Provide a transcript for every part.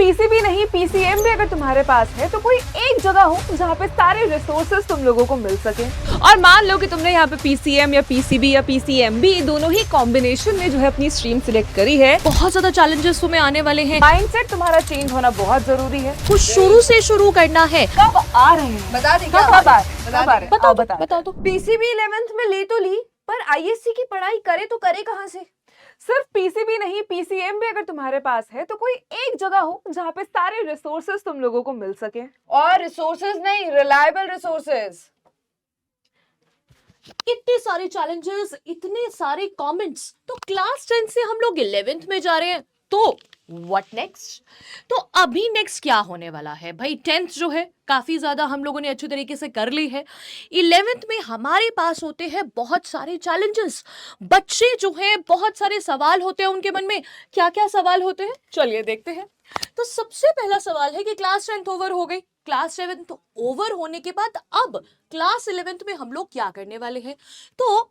PCB नहीं PCM भी अगर तुम्हारे पास है तो कोई एक जगह हो जहाँ पे सारे रिसोर्सेज तुम लोगों को मिल सके। और मान लो कि तुमने यहाँ पे पीसीएम या पीसीबी या पीसीएमबी दोनों ही कॉम्बिनेशन में जो है अपनी स्ट्रीम सिलेक्ट करी है। बहुत ज्यादा चैलेंजेस तुम्हें आने वाले हैं। माइंडसेट तुम्हारा चेंज होना बहुत जरूरी है। कुछ शुरू से शुरू करना है। कब आ रहे हैं बता दे कब आ रहे हैं? बता दो। पीसीबी 11th में ले तो ली, पर आईएससी की पढ़ाई करे तो करे कहाँ से? सिर्फ पीसीबी नहीं पीसीएम भी अगर तुम्हारे पास है तो कोई एक जगह हो जहाँ पे सारे रिसोर्सेज तुम लोगों को मिल सके। और रिसोर्सेज नहीं, रिलायबल रिसोर्सेज। इतने सारे चैलेंजेस, इतने सारे कमेंट्स, तो क्लास 10 से हम लोग 11th में जा रहे हैं, तो व्हाट नेक्स्ट? तो अभी नेक्स्ट क्या होने वाला है भाई? 10th जो है काफी ज्यादा हम लोगों ने अच्छी तरीके से कर ली है। 11th में हमारे पास होते हैं बहुत सारे चैलेंजेस। बच्चे जो हैं बहुत सारे सवाल होते हैं उनके मन में। क्या क्या सवाल होते हैं चलिए देखते हैं। तो सबसे पहला सवाल है कि क्लास 10th ओवर हो गई, क्लास 7th ओवर होने के बाद अब क्लास 11th में हम लोग क्या करने वाले हैं? तो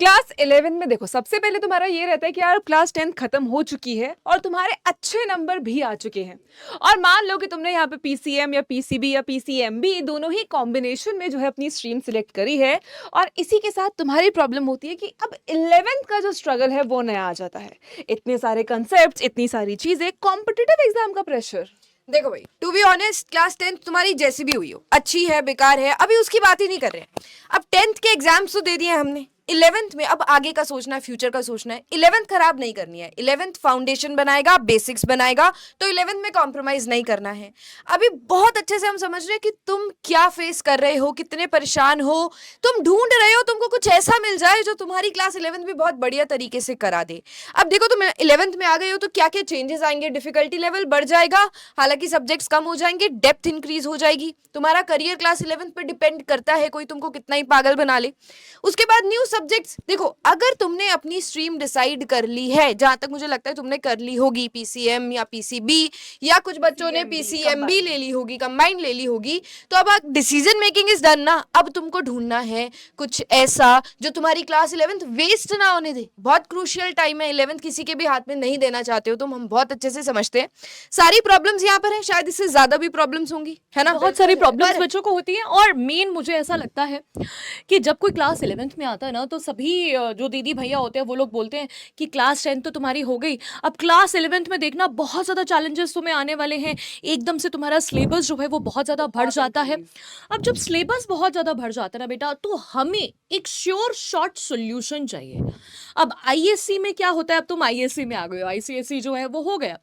क्लास 11 में देखो, सबसे पहले तुम्हारा ये रहता है कि यार क्लास 10 खत्म हो चुकी है और तुम्हारे अच्छे नंबर भी आ चुके हैं। और मान लो कि तुमने यहाँ पे पीसीएम या पीसीबी या पीसीएमबी दोनों ही कॉम्बिनेशन में जो है अपनी स्ट्रीम सिलेक्ट करी है। और इसी के साथ तुम्हारी प्रॉब्लम होती है कि अब 11th का जो स्ट्रगल है वो नया आ जाता है। इतने सारे कंसेप्ट, इतनी सारी चीजें, कॉम्पिटिटिव एग्जाम का प्रेशर। देखो भाई, to be honest, class 10th तुम्हारी जैसी भी हुई हो, अच्छी है बेकार है, अभी उसकी बात ही नहीं कर रहे हैं। अब 10th के एग्जाम्स तो दे दिए हमने, 11th में अब आगे का सोचना है, फ्यूचर का सोचना है। 11th खराब नहीं करनी है, 11th फाउंडेशन बनाएगा, बेसिक्स बनाएगा, तो 11th में कॉम्प्रोमाइज नहीं करना है। अभी बहुत अच्छे से हम समझ रहे हैं कि तुम क्या फेस कर रहे हो, कितने परेशान हो, तुम ढूंढ रहे हो तुमको कुछ ऐसा मिल जाए जो तुम्हारी क्लास 11th में बहुत बढ़िया तरीके से करा दे। अब देखो, तुम 11th में आ गए हो तो क्या क्या चेंजेस आएंगे। डिफिकल्टी लेवल बढ़ जाएगा, हालांकि सब्जेक्ट्स कम हो जाएंगे, डेप्थ इंक्रीज हो जाएगी। तुम्हारा करियर क्लास 11th पे डिपेंड करता है, कोई तुमको कितना ही पागल बना ले। उसके बाद न्यू सब्जेक्ट्स। देखो, अगर तुमने अपनी स्ट्रीम डिसाइड कर ली है, जहां तक मुझे लगता है तुमने कर ली होगी, पीसीएम या पीसीबी, या कुछ बच्चों ने पीसीएमबी ले ली होगी, कंबाइंड ले ली होगी, तो अब डिसीजन मेकिंग इज डन ना। अब तुमको ढूंढना है कुछ ऐसा जो तुम्हारी क्लास 11th वेस्ट ना होने दे। बहुत क्रूशियल टाइम है, 11th किसी के भी हाथ में नहीं देना चाहते हो तुम, हम बहुत अच्छे से समझते हैं। सारी प्रॉब्लम्स यहाँ पर है, शायद इससे ज्यादा भी प्रॉब्लम्स होंगी, है ना? बहुत सारी प्रॉब्लम्स बच्चों को होती हैं। और मेन मुझे ऐसा लगता है कि जब कोई क्लास 11th में आता है ना, तो सभी जो दीदी भैया होते हैं वो लोग बोलते हैं कि क्लास 10 तो तुम्हारी हो गई, अब क्लास 11th में देखना बहुत ज़्यादा चैलेंजेस तुम्हें आने वाले हैं। एकदम से तुम्हारा सिलेबस जो है वो बहुत ज़्यादा बढ़ जाता है। अब जब सिलेबस बहुत ज़्यादा बढ़ जाता है ना बेटा, तो हमें एक श्योर शॉर्ट सोल्यूशन चाहिए। अब आईएससी में क्या होता है, अब तुम आईएससी में आ गए हो, आईसीएसई जो है वो हो गया।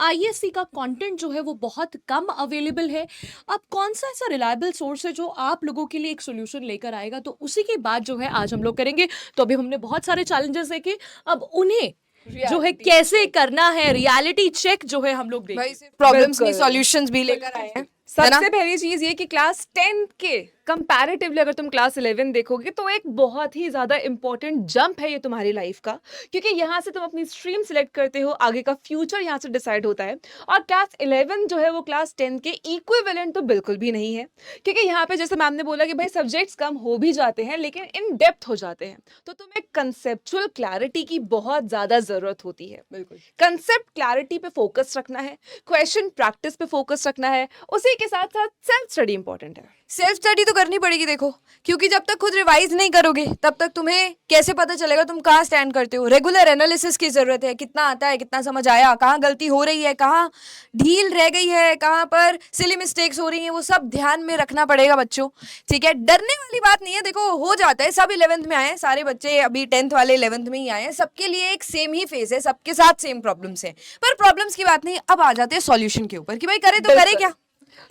आईएससी का कंटेंट जो है वो बहुत कम अवेलेबल है। अब कौन सा ऐसा रिलायबल सोर्स है जो आप लोगों के लिए एक सोल्यूशन लेकर आएगा, तो उसी की बात जो है आज हम लोग करेंगे। तो अभी हमने बहुत सारे चैलेंजेस देखे, अब उन्हें जो है कैसे करना है, रियलिटी चेक जो है हम लोग देखेंगे। प्रॉब्लम्स की सॉल्यूशंस भी लेकर आए हैं। सबसे पहली चीज ये कि क्लास 10 के कंपैरेटिवली अगर तुम क्लास 11 देखोगे तो एक बहुत ही ज्यादा इंपॉर्टेंट जंप है ये तुम्हारी लाइफ का, क्योंकि यहाँ से तुम अपनी स्ट्रीम सिलेक्ट करते हो, आगे का फ्यूचर यहाँ से डिसाइड होता है। और क्लास 11 जो है वो क्लास 10 के इक्विवेलेंट तो बिल्कुल भी नहीं है, क्योंकि यहाँ पे जैसे मैम ने बोला कि भाई सब्जेक्ट्स कम हो भी जाते हैं लेकिन इन डेप्थ हो जाते हैं, तो तुम्हें कंसेप्चुअल क्लैरिटी की बहुत ज्यादा जरूरत होती है। बिल्कुल, कंसेप्ट क्लैरिटी पे फोकस रखना है, क्वेश्चन प्रैक्टिस पे फोकस रखना है, उसी के साथ साथ सेल्फ स्टडी इंपॉर्टेंट है। सेल्फ स्टडी तो करनी पड़ेगी। देखो, क्योंकि जब तक खुद रिवाइज नहीं करोगे तब तक तुम्हें कैसे पता चलेगा तुम कहाँ स्टैंड करते हो। रेगुलर एनालिसिस की जरूरत है, कितना आता है, कितना समझ आया, कहाँ गलती हो रही है, कहाँ ढील रह गई है, कहाँ पर सिली मिस्टेक्स हो रही हैं, वो सब ध्यान में रखना पड़ेगा बच्चों। ठीक है, डरने वाली बात नहीं है। देखो, हो जाता है, सब 11th में आए हैं, सारे बच्चे अभी 10th वाले 11th में ही आए हैं, सबके लिए एक सेम ही फेज है, सबके साथ सेम प्रॉब्लम्स है। पर प्रॉब्लम्स की बात नहीं, अब आ जाते हैं सॉल्यूशन के ऊपर कि भाई करे तो करे क्या।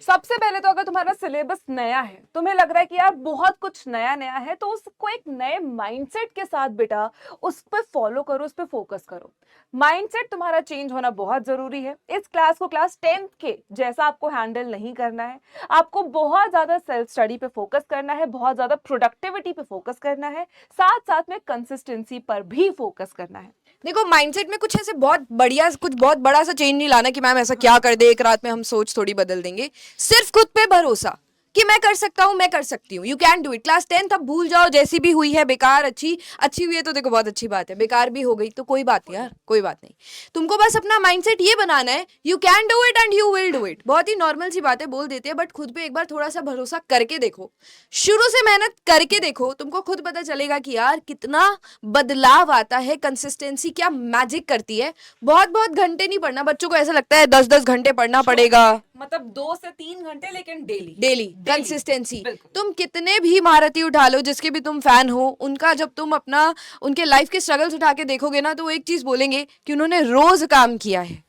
सबसे पहले तो अगर तुम्हारा सिलेबस नया है, तुम्हें लग रहा है कि यार बहुत कुछ नया नया है, तो उसको एक नए माइंडसेट के साथ बेटा उस पर फॉलो करो, उस पर फोकस करो। माइंडसेट तुम्हारा चेंज होना बहुत जरूरी है। इस क्लास को क्लास 10th के जैसा आपको हैंडल नहीं करना है। आपको बहुत ज्यादा सेल्फ स्टडी पे फोकस करना है, बहुत ज्यादा प्रोडक्टिविटी पे फोकस करना है, साथ साथ में कंसिस्टेंसी पर भी फोकस करना है। देखो, माइंडसेट में कुछ ऐसे बहुत बढ़िया, कुछ बहुत बड़ा सा चेंज नहीं लाना कि मैम ऐसा क्या कर दे एक रात में हम सोच थोड़ी बदल देंगे। सिर्फ खुद पे भरोसा, कि मैं कर सकता हूँ, मैं कर सकती हूँ, you can do it. Class 10th अब भूल जाओ, जैसी भी हुई है बेकार, अच्छी हुई है तो देखो बहुत अच्छी बात है, बेकार भी हो गई तो कोई बात नहीं यार, कोई बात नहीं। तुमको बस अपना माइंडसेट ये बनाना है, you can do it and you will do it. बहुत ही नॉर्मल सी बातें बोल देते हैं, बट खुद पे एक बार थोड़ा सा भरोसा करके देखो, शुरू से मेहनत करके देखो, तुमको खुद पता चलेगा कि यार कितना बदलाव आता है। कंसिस्टेंसी क्या मैजिक करती है। बहुत बहुत घंटे नहीं पढ़ना, बच्चों को ऐसा लगता है 10-10 घंटे पढ़ना पड़ेगा, मतलब 2 से 3 घंटे, लेकिन डेली डेली कंसिस्टेंसी। बिल्कुल। तुम कितने भी महारथी उठा लो, जिसके भी तुम फैन हो, उनका जब तुम अपना उनके लाइफ के स्ट्रगल्स उठा के देखोगे ना, तो वो एक चीज बोलेंगे कि उन्होंने रोज काम किया है,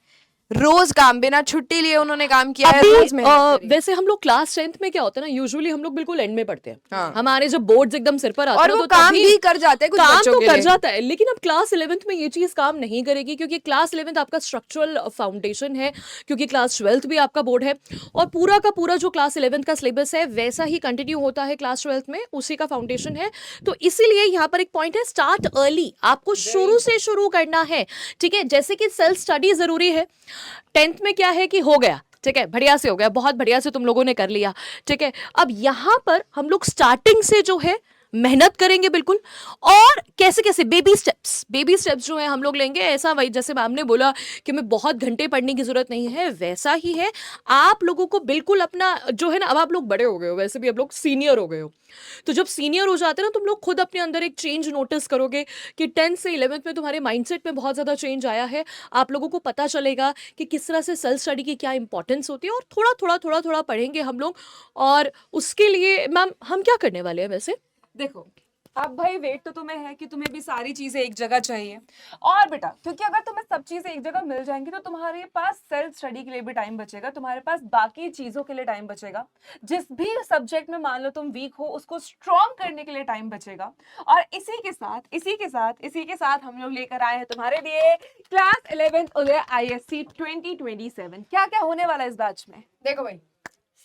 रोज काम, बिना छुट्टी लिए उन्होंने काम किया है, रोज अभी मेहनत करी है। वैसे हम लोग क्लास 10th में क्या होता है ना, यूजुअली हम लोग बिल्कुल एंड में पढ़ते हैं। हाँ। हमारे जब बोर्ड्स एकदम सिर पर आते और हैं वो तो काम तभी भी कर जाते हैं कुछ काम बच्चों तो के कर लिए। जाता है, लेकिन अब क्लास 11th में ये चीज काम नहीं करेगी, क्योंकि क्लास 11th आपका स्ट्रक्चरल फाउंडेशन है, क्योंकि क्लास 12th भी आपका बोर्ड है, और पूरा का पूरा जो क्लास 11th का सिलेबस है वैसा ही कंटिन्यू होता है क्लास 12th में, उसी का फाउंडेशन है। तो इसीलिए यहाँ पर एक पॉइंट है, स्टार्ट अर्ली, आपको शुरू से शुरू करना है। ठीक है, जैसे कि सेल्फ स्टडी जरूरी है। 10th में क्या है कि हो गया, ठीक है, बढ़िया से हो गया, बहुत बढ़िया से तुम लोगों ने कर लिया, ठीक है। अब यहां पर हम लोग स्टार्टिंग से जो है मेहनत करेंगे बिल्कुल, और कैसे कैसे बेबी स्टेप्स जो है हम लोग लेंगे। ऐसा वही जैसे मैम ने बोला कि हमें बहुत घंटे पढ़ने की जरूरत नहीं है, वैसा ही है। आप लोगों को बिल्कुल अपना जो है ना, अब आप लोग बड़े हो गए हो, वैसे भी आप लोग सीनियर हो गए हो, तो जब सीनियर हो जाते हैं ना, तुम लोग खुद अपने अंदर एक चेंज नोटिस करोगे कि 10th से 11th में तुम्हारे माइंडसेट में बहुत ज़्यादा चेंज आया है। आप लोगों को पता चलेगा कि किस तरह से सेल्फ स्टडी की क्या इंपॉर्टेंस होती है, और थोड़ा थोड़ा पढ़ेंगे हम लोग। और उसके लिए मैम हम क्या करने वाले हैं वैसे? देखो, अब भाई वेट तो तुम्हें है कि तुम्हें भी सारी चीजें एक जगह चाहिए, और बेटा क्योंकि अगर तुम्हें सब चीजें एक जगह मिल जाएंगी तो तुम्हारे पास सेल्फ स्टडी के लिए भी टाइम बचेगा, तुम्हारे पास बाकी चीजों के लिए टाइम बचेगा, जिस भी सब्जेक्ट में मान लो तुम वीक हो उसको स्ट्रॉन्ग करने के लिए टाइम बचेगा। और इसी के साथ हम लोग लेकर आए हैं तुम्हारे लिए क्लास 11th उदय ISC 2027। क्या क्या होने वाला है इस बैच में? देखो भाई,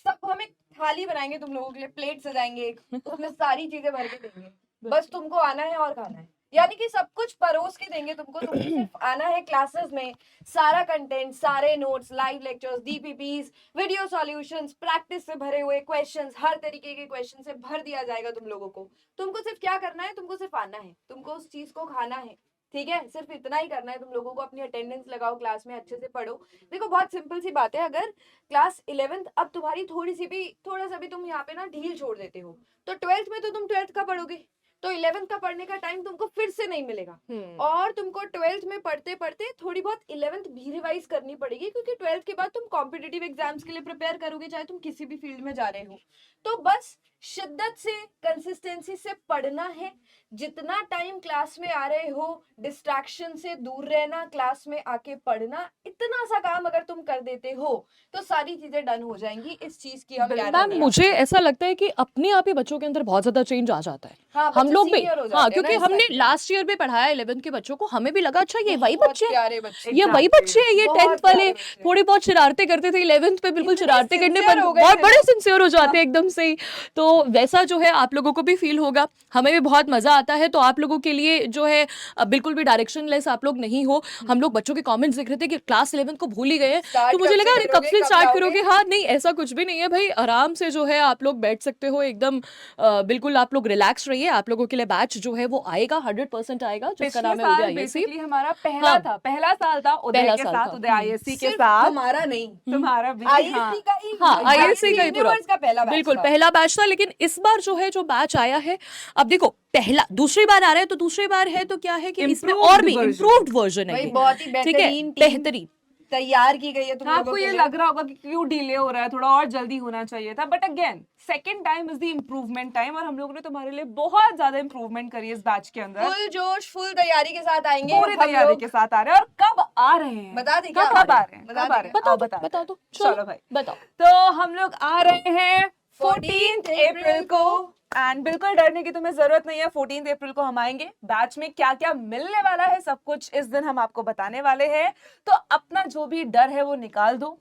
सब हम एक थाली बनाएंगे तुम लोगों के लिए, प्लेट सजाएंगे एक, उसमें सारी चीजें भर के देंगे, बस तुमको आना है और खाना है। यानी कि सब कुछ परोस के देंगे तुमको सिर्फ आना है क्लासेस में। सारा कंटेंट, सारे notes, live lectures, DPPs, video solutions, practice से भरे हुए क्वेश्चंस, हर तरीके के क्वेश्चन से भर दिया जाएगा तुम लोगों को। तुमको सिर्फ क्या करना है, तुमको सिर्फ आना है, तुमको उस चीज को खाना है, ठीक है, सिर्फ इतना ही करना है तुम लोगों को। अपनी अटेंडेंस लगाओ, क्लास में अच्छे से पढ़ो। देखो बहुत सिंपल सी बात है, अगर क्लास 11th अब तुम्हारी थोड़ा सा भी तुम यहाँ पे ना ढील छोड़ देते हो, तो 12th में तो तुम 12th का पढ़ोगे, तो 11th का पढ़ने का टाइम तुमको फिर से नहीं मिलेगा। और तुमको 12th में पढ़ते पढ़ते थोड़ी बहुत 11th भी रिवाइज करनी पड़ेगी, क्योंकि 12th के बाद तुम कॉम्पिटिटिव एग्जाम्स के लिए प्रिपेयर करोगे, चाहे तुम किसी भी फील्ड में जा रहे हो। तो बस शिद्दत से, कंसिस्टेंसी से पढ़ना है। जितना टाइम क्लास में आ रहे हो, डिस्ट्रैक्शन से दूर रहना, क्लास में आके पढ़ना, इतना सा काम अगर तुम कर देते हो तो सारी चीजें डन हो जाएंगी। इस चीज की हम मैम मुझे ऐसा लगता है कि अपने आप ही बच्चों के अंदर बहुत ज्यादा चेंज आ जाता है। हाँ, हम बच्चे लोग भी, senior हो जाते हाँ, हैं क्योंकि ना इस हमने लाइफ में। लास्ट ईयर में पढ़ाया 11th के बच्चों को, हमें भी लगा अच्छा ये वही बहुत बच्चे हैं, प्यारे बच्चे, ये वही Exactly. बच्चे हैं, ये बहुत 10th वाले प्यारे बच्चे। थोड़ी बहुत शरारतें करते थे, 11th पे बिल्कुल इतने शरारतें करने sincere पर हो गए बहुत थे बड़े ना। सिंसियर हो जाते हैं एकदम से ही। तो वैसा जो है आप लोगों को भी फील होगा, हमें भी बहुत मजा आता है। तो आप लोगों के लिए जो है बिल्कुल भी डायरेक्शन लेस आप लोग नहीं हो। हम लोग बच्चों के कमेंट्स देख रहे थे कि क्लास 11th को भूल ही गए हैं, Start तो मुझे कब लगा से अरे कब करोगे, से कब स्टार्ट लाओगे? करोगे। हाँ नहीं, ऐसा कुछ भी नहीं है भाई, आराम से जो है आप लोग बैठ सकते हो एकदम, बिल्कुल आप लोग रिलैक्स रहिए। आप लोगों के लिए बैच जो है वो आएगा, 100% आएगा, जिसका पिछले नाम है साल उदय ISC। बेसिकली हमारा पहला हाँ। था, पहला साल था उदय पहला के साल साथ, था। उदय ISC के सिर्फ साथ, हमारा नहीं, तुम्हारा भी। ISC का ही, हाँ, ISC का ही पूरा यूनिवर्स का पहला बैच बिल्कुल था। पहला बैच था। लेकिन इस बार जो है जो बैच आया है, अब देखो पहला दूसरी बार आ रहा है, तो दूसरी बार है तो क्या है कि इसमें Improved और भी version। इम्प्रूव्ड वर्जन है भाई ये। बहुत ही ठीक है, बेहतरीन टीम बेहतरीन। तैयार की गई है तुम लोगों आपको के ये लिए। लग रहा होगा कि क्यों डिले हो रहा है, थोड़ा और जल्दी होना चाहिए था, but again second time is the improvement time, और हम लोगों ने तुम्हारे लिए बहुत ज्यादा इम्प्रूवमेंट करी है इस बैच के अंदर। फुल जोश, फुल तैयारी के साथ आएंगे पूरी हम तैयारी लोग। के साथ आ रहे हैं। और कब आ रहे हैं बता दें क्या? कब आ रहे हैं, बता कब आ दें। रहे हैं? बताओ आओ तो, बता दें। बताओ तो, चलो भाई, बताओ। तो हम लोग आ रहे हैं 14th 14th अप्रैल को, एंड बिल्कुल डरने की तुम्हें जरूरत नहीं है। 14th अप्रैल को हम आएंगे, बैच में क्या क्या मिलने वाला है सब कुछ इस दिन हम आपको बताने वाले हैं। तो अपना जो भी डर है वो निकाल दो।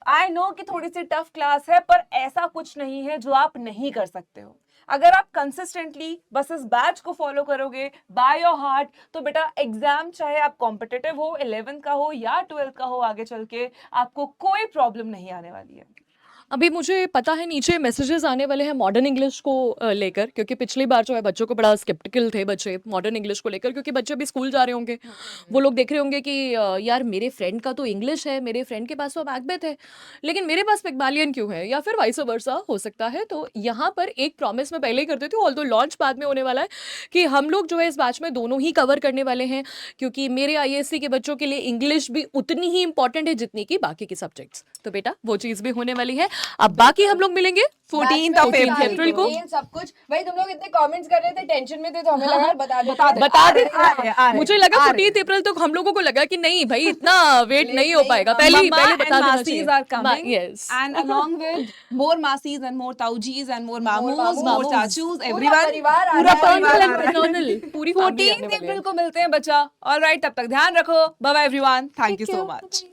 आई नो कि थोड़ी सी टफ क्लास है, पर ऐसा कुछ नहीं है जो आप नहीं कर सकते हो। अगर आप कंसिस्टेंटली बस इस बैच को फॉलो करोगे बाय योर हार्ट, तो बेटा एग्जाम चाहे आप कॉम्पिटिटिव हो, 11th का हो या 12th का हो, आगे चल के आपको कोई प्रॉब्लम नहीं आने वाली है। अभी मुझे पता है नीचे मैसेजेस आने वाले हैं मॉडर्न इंग्लिश को लेकर, क्योंकि पिछली बार जो है बच्चों को बड़ा स्केप्टिकल थे बच्चे मॉडर्न इंग्लिश को लेकर, क्योंकि बच्चे अभी स्कूल जा रहे होंगे। वो लोग देख रहे होंगे कि यार मेरे फ्रेंड का तो इंग्लिश है, मेरे फ्रेंड के पास तो मैकबेथ है, लेकिन मेरे पास पिग्मालियन क्यों है, या फिर वाइस वर्सा हो सकता है। तो यहाँ पर एक प्रॉमिस मैं पहले ही कर देती हूँ, ऑल्दो लॉन्च बाद में होने वाला है, कि हम लोग जो है इस बैच में दोनों ही कवर करने वाले हैं, क्योंकि मेरे आईएएससी के बच्चों के लिए इंग्लिश भी उतनी ही इंपॉर्टेंट है जितनी की बाकी के सब्जेक्ट्स। तो बेटा वो चीज़ भी होने वाली है। अब बाकी हम लोग मिलेंगे 14th अप्रैल को। सब कुछ भाई, तुम लोग इतने कमेंट्स कर रहे थे, टेंशन में थे, तो हमें लगा बता दे बता दे। आ रहे मुझे लगा 14 अप्रैल तक हम लोगों को लगा कि नहीं भाई इतना वेट नहीं हो पाएगा, पहले Mama पहले and बता देना Masis चाहिए। are coming. Yes. And along with more Masis and more Taujis and more Mamus, more Mamus. Chachus, पूरा everyone. परिवार आ पूरा रहा है। परिवार आ रहा है। पैटर्नल पूरी family आने 14th वाली है। अप्रैल को मिलते हैं बच्चा। ऑलराइट, तब तक ध्यान रखो। Bye bye everyone, thank you so much.